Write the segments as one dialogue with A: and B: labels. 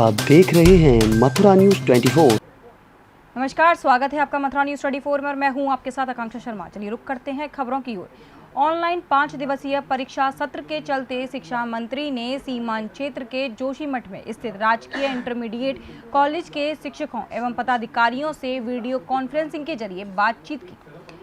A: आप देख रहे हैं मथुरा न्यूज 24।
B: नमस्कार, स्वागत है आपका मथुरा न्यूज 24 में और मैं हूं आपके साथ आकांक्षा शर्मा। चलिए रुक करते हैं खबरों की ओर। ऑनलाइन 5 दिवसीय परीक्षा सत्र के चलते शिक्षा मंत्री ने सीमांत क्षेत्र के जोशीमठ में स्थित राजकीय इंटरमीडिएट कॉलेज के शिक्षकों एवं पदाधिकारियों से वीडियो कॉन्फ्रेंसिंग के जरिए बातचीत की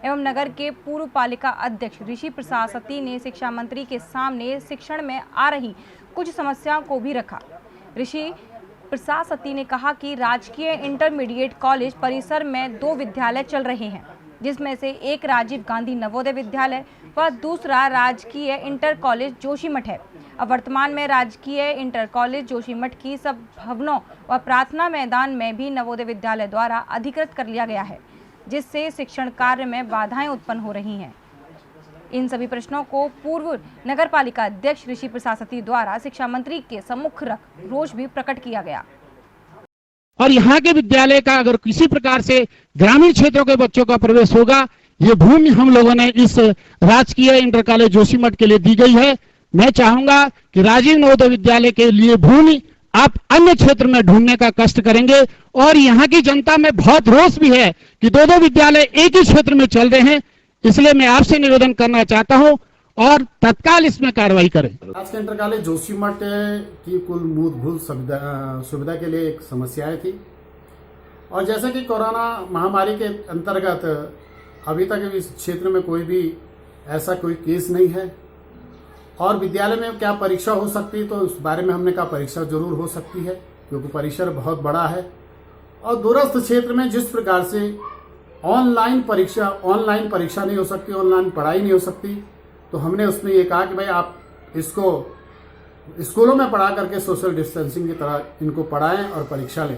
B: एवं नगर के पूर्व पालिका अध्यक्ष ऋषि प्रसाद सती ने शिक्षा मंत्री के सामने शिक्षण में आ रही कुछ समस्याओं को भी रखा। ऋषि प्रसाद सती ने कहा कि राजकीय इंटरमीडिएट कॉलेज परिसर में 2 विद्यालय चल रहे हैं, जिसमें से एक राजीव गांधी नवोदय विद्यालय व दूसरा राजकीय इंटर कॉलेज जोशीमठ है। अब वर्तमान में राजकीय इंटर कॉलेज जोशीमठ की सब भवनों व प्रार्थना मैदान में भी नवोदय विद्यालय द्वारा अधिकृत कर लिया गया है, जिससे शिक्षण कार्य में बाधाएं उत्पन्न हो रही हैं। इन सभी प्रश्नों को पूर्व नगर पालिका अध्यक्ष ऋषि प्रसाद सती द्वारा शिक्षा मंत्री के सम्मुख रख रोष भी प्रकट किया गया।
C: और यहाँ के विद्यालय का अगर किसी प्रकार से ग्रामीण क्षेत्रों के बच्चों का प्रवेश होगा, ये भूमि हम लोगों ने इस राजकीय इंटर कॉलेज जोशीमठ के लिए दी गई है। मैं चाहूंगा कि राजीव नवोदय विद्यालय के लिए भूमि आप अन्य क्षेत्र में ढूंढने का कष्ट करेंगे। और यहाँ की जनता में बहुत रोष भी है कि 2 विद्यालय एक ही क्षेत्र में चल रहे हैं। इसलिए मैं आपसे निवेदन करना चाहता हूं और तत्काल इसमें कार्रवाई करें।
D: राजकीय इंटर कॉलेज जोशीमठ की कुल मूलभूत सुविधा के लिए एक समस्याएं थी, और जैसे कि कोरोना महामारी के अंतर्गत अभी तक इस क्षेत्र में कोई भी ऐसा कोई केस नहीं है, और विद्यालय में क्या परीक्षा हो सकती है तो उस बारे में हमने कहा परीक्षा जरूर हो सकती है, क्योंकि परिसर बहुत बड़ा है। और दूरस्थ क्षेत्र में जिस प्रकार से ऑनलाइन परीक्षा नहीं हो सकती, ऑनलाइन पढ़ाई नहीं हो सकती, तो हमने उसमें ये कहा कि भाई आप इसको स्कूलों में पढ़ा करके सोशल डिस्टेंसिंग की तरह इनको पढ़ाएं और परीक्षा लें।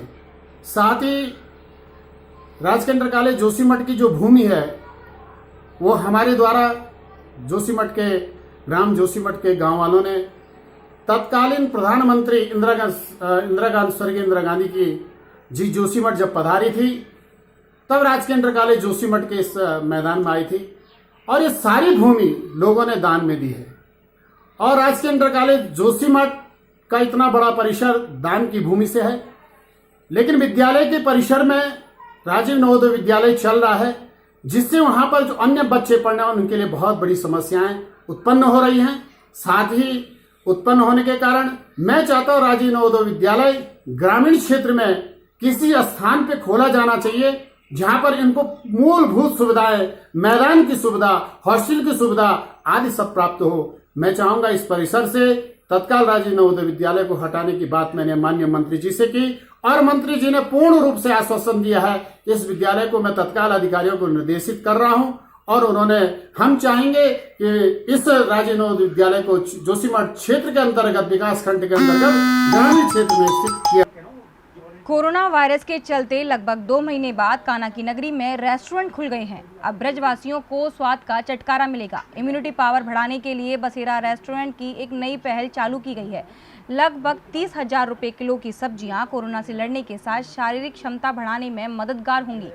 D: साथ ही राजकीय इंटर कॉलेज जोशीमठ की जो भूमि है वो हमारे द्वारा जोशीमठ के ग्राम जोशीमठ के गांव वालों ने तत्कालीन प्रधानमंत्री स्वर्गीय इंदिरा गांधी की जी जोशीमठ जब पधारी थी तब राजकीय इंटर कॉलेज जोशीमठ के इस मैदान में आई थी, और ये सारी भूमि लोगों ने दान में दी है। और राजकीय इंटर कॉलेज जोशीमठ का इतना बड़ा परिसर दान की भूमि से है, लेकिन विद्यालय के परिसर में राजीव नवोदय विद्यालय चल रहा है, जिससे वहां पर जो अन्य बच्चे पढ़ने वाले उनके लिए बहुत बड़ी समस्याएं उत्पन्न हो रही हैं। साथ ही उत्पन्न होने के कारण मैं चाहता हूं राजीव नवोदय विद्यालय ग्रामीण क्षेत्र में किसी स्थान पे खोला जाना चाहिए, जहां पर इनको मूलभूत सुविधाएं, मैदान की सुविधा, हॉस्टल की सुविधा आदि सब प्राप्त हो। मैं चाहूंगा इस परिसर से तत्काल राजीव नवोदय विद्यालय को हटाने की बात मैंने माननीय मंत्री जी से की, और मंत्री जी ने पूर्ण रूप से आश्वासन दिया है। इस विद्यालय को मैं तत्काल अधिकारियों को निर्देशित कर रहा हूं, और उन्होंने हम चाहेंगे कि इस राजीव नवोदय विद्यालय को जोशीमठ क्षेत्र के अंतर्गत, विकास खंड के अंतर्गत ग्रामीण क्षेत्र में स्थित किया।
B: कोरोना वायरस के चलते लगभग 2 महीने बाद कान्हा की नगरी में रेस्टोरेंट खुल गए हैं। अब ब्रजवासियों को स्वाद का चटकारा मिलेगा। इम्यूनिटी पावर बढ़ाने के लिए बसेरा रेस्टोरेंट की एक नई पहल चालू की गई है। लगभग 30,000 रुपये किलो की सब्जियां कोरोना से लड़ने के साथ शारीरिक क्षमता बढ़ाने में मददगार होंगी।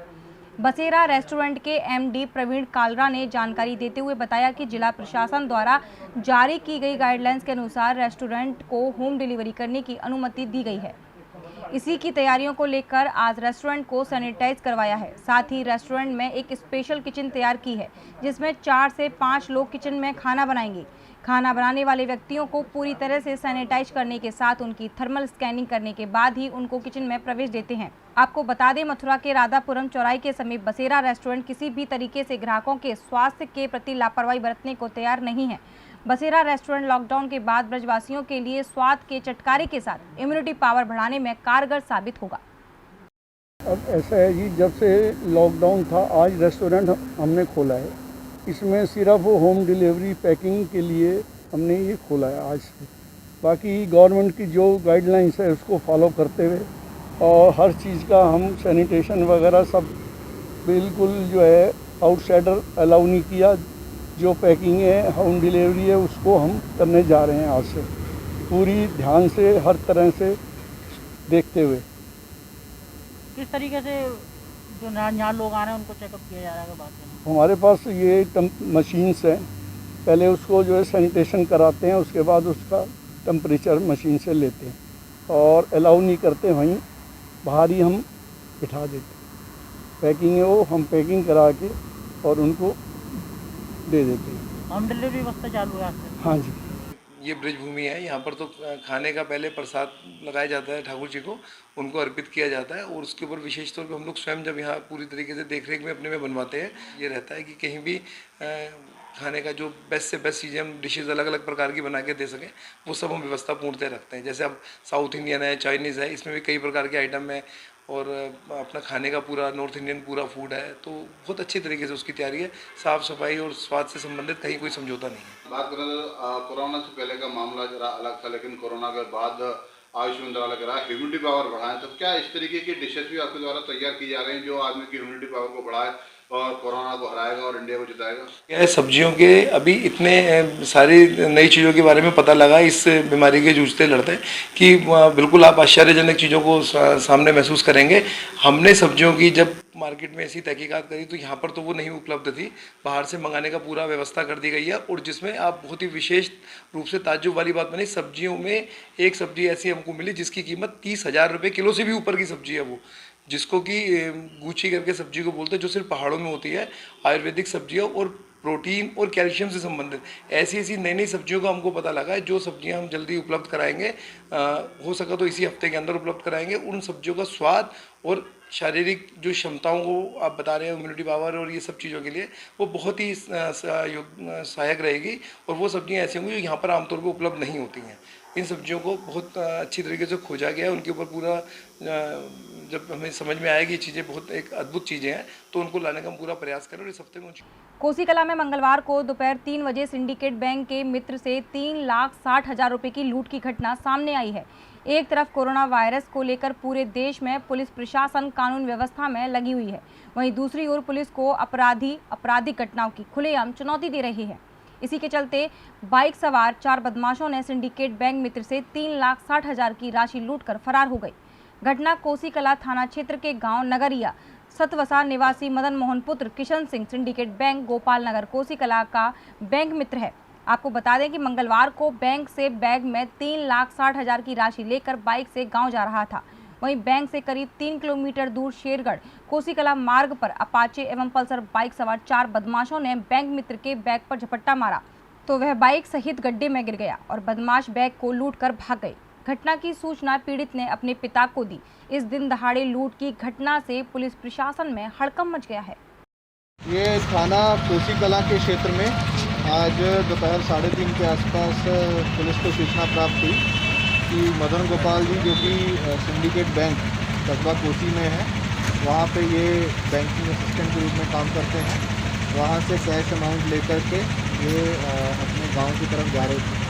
B: बसेरा रेस्टोरेंट के एमडी प्रवीण कालरा ने जानकारी देते हुए बताया कि जिला प्रशासन द्वारा जारी की गई गाइडलाइंस के अनुसार रेस्टोरेंट को होम डिलीवरी करने की अनुमति दी गई है। इसी की तैयारियों को लेकर आज रेस्टोरेंट को सैनिटाइज करवाया है। साथ ही रेस्टोरेंट में एक स्पेशल किचन तैयार की है, जिसमें 4 से 5 लोग किचन में खाना बनाएंगे। खाना बनाने वाले व्यक्तियों को पूरी तरह से सैनिटाइज करने के साथ उनकी थर्मल स्कैनिंग करने के बाद ही उनको किचन में प्रवेश देते हैं। आपको बता दें, मथुरा के राधापुरम चौराहे के समीप बसेरा रेस्टोरेंट किसी भी तरीके से ग्राहकों के स्वास्थ्य के प्रति लापरवाही बरतने को तैयार नहीं है। बसेरा रेस्टोरेंट लॉकडाउन के बाद ब्रजवासियों के लिए स्वाद के चटकारे के साथ इम्यूनिटी पावर बढ़ाने में कारगर साबित होगा।
E: अब ऐसा है जी, जब से लॉकडाउन था आज रेस्टोरेंट हमने खोला है। इसमें सिर्फ होम डिलीवरी पैकिंग के लिए हमने ये खोला है आज से। बाकी गवर्नमेंट की जो गाइडलाइंस है उसको फॉलो करते हुए, और हर चीज़ का हम सैनिटेशन वगैरह सब बिल्कुल जो है आउटसाइडर अलाउ नहीं किया। जो पैकिंग है, होम डिलीवरी है, उसको हम करने जा रहे हैं आज से, पूरी ध्यान से हर तरह से देखते हुए।
F: किस तरीके से जो यहाँ लोग आ रहे हैं उनको चेकअप किया जा रहा है? बात
E: हमारे पास ये मशीन्स हैं, पहले उसको जो है सैनिटेशन कराते हैं, उसके बाद उसका टेम्परेचर मशीन से लेते हैं। और अलाउ नहीं करते, वहीं बाहर ही हम बिठा देते। पैकिंग है वो हम पैकिंग करा के और उनको दे देते हैं।
F: होम डिलीवरी व्यवस्था चालू है आज से?
E: हाँ जी।
G: ये ब्रज भूमि है, यहाँ पर तो खाने का पहले प्रसाद लगाया जाता है ठाकुर जी को, उनको अर्पित किया जाता है और उसके ऊपर विशेष तौर पे हम लोग स्वयं जब यहाँ पूरी तरीके से देखरेख में अपने में बनवाते हैं, ये रहता है कि कहीं भी खाने का जो बेस्ट से बेस्ट चीज़ें हम डिशेज़ अलग अलग प्रकार की बना के दे सकें, वो सब हम व्यवस्था पूर्णतः रखते हैं। जैसे अब साउथ इंडियन है, चाइनीज़ है, इसमें भी कई प्रकार के आइटम है और अपना खाने का पूरा नॉर्थ इंडियन पूरा फूड है, तो बहुत अच्छी तरीके से उसकी तैयारी है। साफ़ सफाई और स्वाद से संबंधित कहीं कोई समझौता नहीं है।
H: बात करें तो कोरोना से पहले का मामला जरा अलग था, लेकिन कोरोना के बाद आयुष मंत्रालय कह रहा है ह्यूमिडिटी पावर बढ़ाएं, तो क्या इस तरीके की डिशेज भी आपके द्वारा तैयार की जा रही हैं जो आदमी की ह्यूमिडिटी पावर को बढ़ाए और कोरोना को हराएगा और इंडिया को जिताएगा? क्या
G: सब्जियों के अभी इतने सारी नई चीज़ों के बारे में पता लगा इस बीमारी के जूझते लड़ते कि बिल्कुल आप आश्चर्यजनक चीज़ों को सामने महसूस करेंगे। हमने सब्जियों की जब मार्केट में ऐसी तहकीकात करी तो यहाँ पर तो वो नहीं उपलब्ध थी, बाहर से मंगाने का पूरा व्यवस्था कर दी गई है और जिसमें आप बहुत ही विशेष रूप से ताज्जुब वाली बात बनी, सब्जियों में एक सब्जी ऐसी हमको मिली जिसकी कीमत 30,000 रुपये किलो से भी ऊपर की सब्जी है, वो जिसको कि गूची करके सब्जी को बोलते हैं, जो सिर्फ पहाड़ों में होती है, आयुर्वेदिक सब्जियों और प्रोटीन और कैल्शियम से संबंधित ऐसी ऐसी नई नई सब्जियों का हमको पता लगा है जो सब्जियां हम जल्दी उपलब्ध कराएंगे, हो सका तो इसी हफ्ते के अंदर उपलब्ध कराएंगे। उन सब्जियों का स्वाद और शारीरिक जो क्षमताओं को आप बता रहे हैं, इम्यूनिटी पावर और ये सब चीज़ों के लिए वो बहुत ही सहायक रहेगी और वो सब्जियां ऐसी होंगी जो यहाँ पर आमतौर पर उपलब्ध नहीं होती हैं। इन सब्जियों को बहुत अच्छी तरीके से खोजा गया है, उनके ऊपर पूरा जब हमें समझ में आएगी ये चीज़ें बहुत एक अद्भुत चीज़ें हैं तो उनको लाने का हम पूरा प्रयास करें और इस हफ्ते में
B: कोसी कला में मंगलवार को दोपहर 3 बजे सिंडिकेट बैंक के मित्र से 3,60,000 रुपए की लूट की घटना सामने आई है। एक तरफ कोरोना वायरस को लेकर पूरे देश में पुलिस प्रशासन कानून व्यवस्था में लगी हुई है, वहीं दूसरी ओर पुलिस को आपराधिक घटनाओं की खुलेआम चुनौती दे रही है। इसी के चलते बाइक सवार 4 बदमाशों ने सिंडिकेट बैंक मित्र से 3,60,000 की राशि लूटकर फरार हो गई। घटना कोसी कला थाना क्षेत्र के गांव नगरिया सतवसा निवासी मदन मोहन पुत्र किशन सिंह सिंडिकेट बैंक गोपाल नगर कोसी कला का बैंक मित्र है। आपको बता दें कि मंगलवार को बैंक से बैग में 3,60,000 की राशि लेकर बाइक से गांव जा रहा था। वहीं बैंक से करीब 3 किलोमीटर दूर शेरगढ़ कोसी कला मार्ग पर अपाचे एवं पल्सर बाइक सवार 4 बदमाशों ने बैंक मित्र के बैग पर झपट्टा मारा तो वह बाइक सहित गड्ढे में गिर गया और बदमाश बैग को लूटकर भाग गए। घटना की सूचना पीड़ित ने अपने पिता को दी। इस दिन दहाड़े लूट की घटना से पुलिस प्रशासन में हड़कंप मच गया है।
I: ये थाना कोसी कला के क्षेत्र में आज दोपहर 3:30 के आसपास पुलिस को सूचना प्राप्त हुई कि मदन गोपाल जी जो कि सिंडिकेट बैंक कस्बा कोसी में है, वहाँ पे ये बैंकिंग असिस्टेंट के रूप में काम करते हैं। वहाँ से कैश अमाउंट लेकर के ये अपने गांव की तरफ जा रहे थे।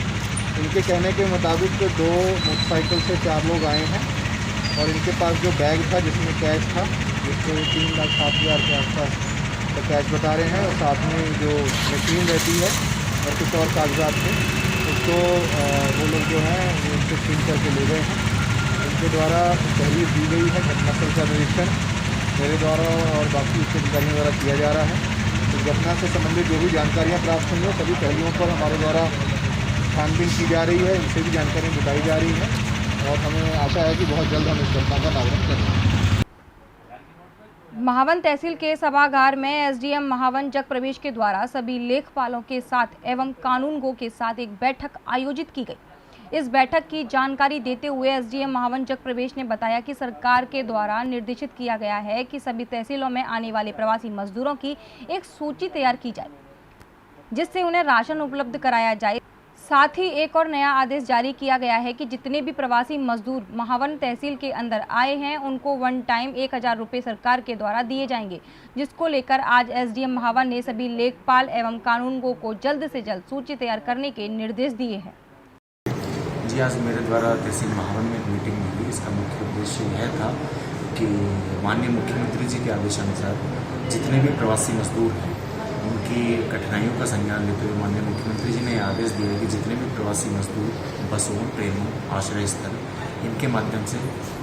I: इनके कहने के मुताबिक 2 मोटरसाइकिल से 4 लोग आए हैं और इनके पास जो बैग था जिसमें कैश था, जिसको 3,60,000 के आसपास तो कैश बता रहे हैं और साथ में जो मशीन रहती है और कुछ और कागजात थे उसको वो लोग जो हैं उनसे छीन करके ले गए हैं। इनके द्वारा तहरीर दी गई है, घटनास्थल का निरीक्षण मेरे द्वारा और बाकी उच्च अधिकारियों द्वारा किया जा रहा है। इस घटना से संबंधित जो भी जानकारियाँ प्राप्त हुई हैं सभी पहलुओं पर हमारे द्वारा छानबीन की जा रही है, इनसे भी जानकारी जुटाई जा रही है और हमें आशा है कि बहुत जल्द हम इस घटना का नावरण करेंगे।
B: महावन तहसील के सभागार में एसडीएम महावन जग प्रवेश के द्वारा सभी लेखपालों के साथ एवं कानूनगो के साथ एक बैठक आयोजित की गई। इस बैठक की जानकारी देते हुए एसडीएम महावन जग प्रवेश ने बताया कि सरकार के द्वारा निर्देशित किया गया है कि सभी तहसीलों में आने वाले प्रवासी मजदूरों की एक सूची तैयार की जाए जिससे उन्हें राशन उपलब्ध कराया जाए। साथ ही एक और नया आदेश जारी किया गया है कि जितने भी प्रवासी मजदूर महावन तहसील के अंदर आए हैं उनको वन टाइम 1,000 रुपये सरकार के द्वारा दिए जाएंगे, जिसको लेकर आज एसडीएम महावन ने सभी लेखपाल एवं कानूनगो को जल्द से जल्द सूची तैयार करने के निर्देश दिए हैं।
J: जी, आज मेरे द्वारा तहसील महावन में मीटिंग हुई। इसका मुख्य उद्देश्य यह था कि माननीय मुख्यमंत्री जी के आदेशानुसार जितने भी प्रवासी मजदूर हैं उनकी कठिनाइयों का संज्ञान लेते हुए माननीय मुख्यमंत्री जी ने आदेश दिया कि जितने भी प्रवासी मजदूर बसों, ट्रेनों, आश्रय स्थल इनके माध्यम से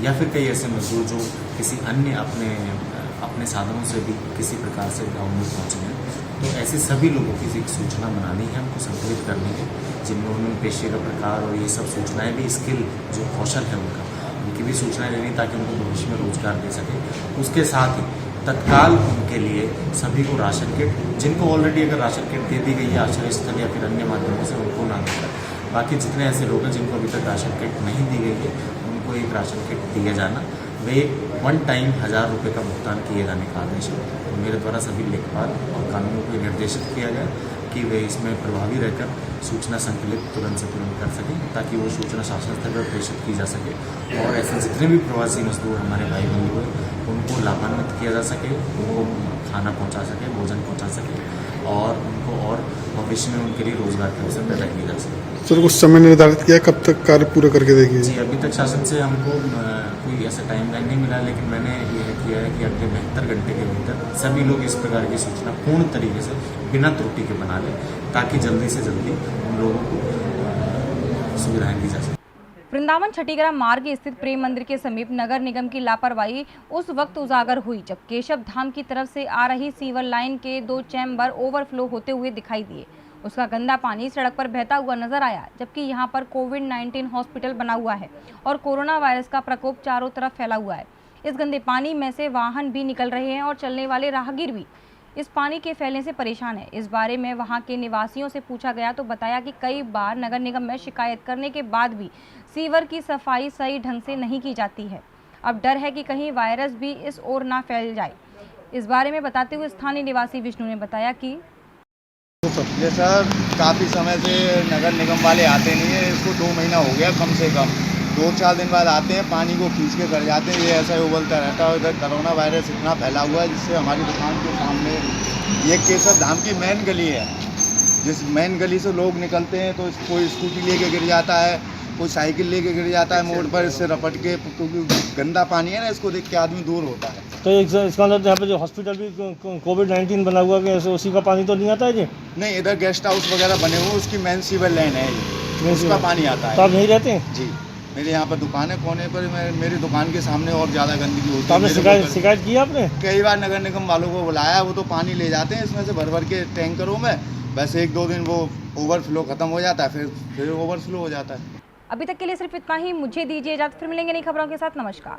J: या फिर कई ऐसे मजदूर जो किसी अन्य अपने साधनों से भी किसी प्रकार से गाँव में पहुँचे हैं तो ऐसे सभी लोगों की एक सूचना बनानी है, हमको संकलित करनी है, जिनमें उन्होंने पेशे का प्रकार और ये सब सूचनाएं भी, स्किल जो कौशल है उनकी भी सूचनाएं लेनी, ताकि उनको भविष्य में रोजगार दे सके। उसके साथ ही तत्काल उनके लिए सभी को राशन किट, जिनको ऑलरेडी अगर राशन किट दे दी गई है आश्रय स्थल या फिर अन्य माध्यमों से, उनको ना देकर बाकी जितने ऐसे लोग हैं जिनको अभी तक राशन किट नहीं दी गई है, उनको एक राशन किट दिया जाना। वे वन टाइम 1000 रुपये का भुगतान किए जाने का आदेश है। तो मेरे द्वारा सभी लेखपाल और कानूनों को निर्देशित किया गया कि वे इसमें प्रभावी रहकर सूचना संकलित तुरंत से तुरंत कर सकें, ताकि वो सूचना शासन स्तर पर प्रेषित की जा सके और ऐसे जितने भी प्रवासी मजदूर हमारे भाई बंधु हैं उनको लाभान्वित किया जा सके, उनको खाना पहुंचा सके, भोजन पहुंचा सके और उनको और भविष्य में उनके लिए रोजगार के अवसर पैदा किए जा सके।
K: सर कुछ समय निर्धारित किया कब तक कार्य पूरा करके देंगे?
J: जी, अभी तक शासन से हमको कोई ऐसा टाइम लाइन नहीं मिला, लेकिन मैंने यह किया है कि अगले 72 घंटे के भीतर सभी लोग इस प्रकार की सूचना पूर्ण तरीके से बिना त्रुटि के बना लें, ताकि जल्दी से जल्दी उन लोगों को सुविधाएं दी जा सके।
B: वृंदावन छठीगरा मार्ग स्थित प्रेम मंदिर के समीप नगर निगम की लापरवाही उस वक्त उजागर हुई जब केशव धाम की तरफ से आ रही सीवर लाइन के 2 चैम्बर ओवरफ्लो होते हुए दिखाई दिए। उसका गंदा पानी सड़क पर बहता हुआ नजर आया, जबकि यहां पर कोविड-19 हॉस्पिटल बना हुआ है और कोरोना वायरस का प्रकोप चारों तरफ फैला हुआ है। इस गंदे पानी में से वाहन भी निकल रहे हैं और चलने वाले राहगीर भी इस पानी के फैलने से परेशान है। इस बारे में वहां के निवासियों से पूछा गया तो बताया कि कई बार नगर निगम में शिकायत करने के बाद भी सीवर की सफाई सही ढंग से नहीं की जाती है। अब डर है कि कहीं वायरस भी इस ओर ना फैल जाए। इस बारे में बताते हुए स्थानीय निवासी विष्णु ने बताया कि
I: ये सर काफ़ी समय से नगर निगम वाले आते नहीं है, इसको 2 महीना हो गया कम से कम। 2-4 दिन बाद आते हैं, पानी को खींच के कर जाते हैं, ये ऐसा ही उबलता रहता है। इधर कोरोना वायरस इतना फैला हुआ है जिससे हमारी दुकान के सामने ये केशव धाम की मेन गली है, जिस मेन गली से लोग निकलते हैं तो कोई स्कूटी लेके गिर जाता है, कोई साइकिल लेके गिर जाता है मोड़ पर, इससे रपट के, क्योंकि गंदा पानी है ना, इसको देख के आदमी दूर होता है।
E: तो इसका मतलब यहाँ पे जो हॉस्पिटल भी कोविड-19 बना हुआ है, उसी का पानी तो नहीं आता है जी?
I: नहीं, इधर गेस्ट हाउस वगैरह बने हुए, उसकी मेन सीवर लाइन है ये, उसका पानी आता है।
E: तो आप यहीं रहते हैं?
I: जी, मेरे यहाँ पर दुकान है कोने पर, मेरी दुकान के सामने और ज़्यादा गंदगी होती है।
E: तो आपने शिकायत की आपने?
I: कई बार नगर निगम वालों को बुलाया, वो तो पानी ले जाते हैं इसमें से भर भर के टैंकरों में, बस 1-2 दिन वो ओवरफ्लो खत्म हो जाता है, फिर ओवरफ्लो हो जाता है।
B: अभी तक के लिए सिर्फ इतना ही। मुझे दीजिए इजाजत, फिर मिलेंगे नई खबरों के साथ। नमस्कार।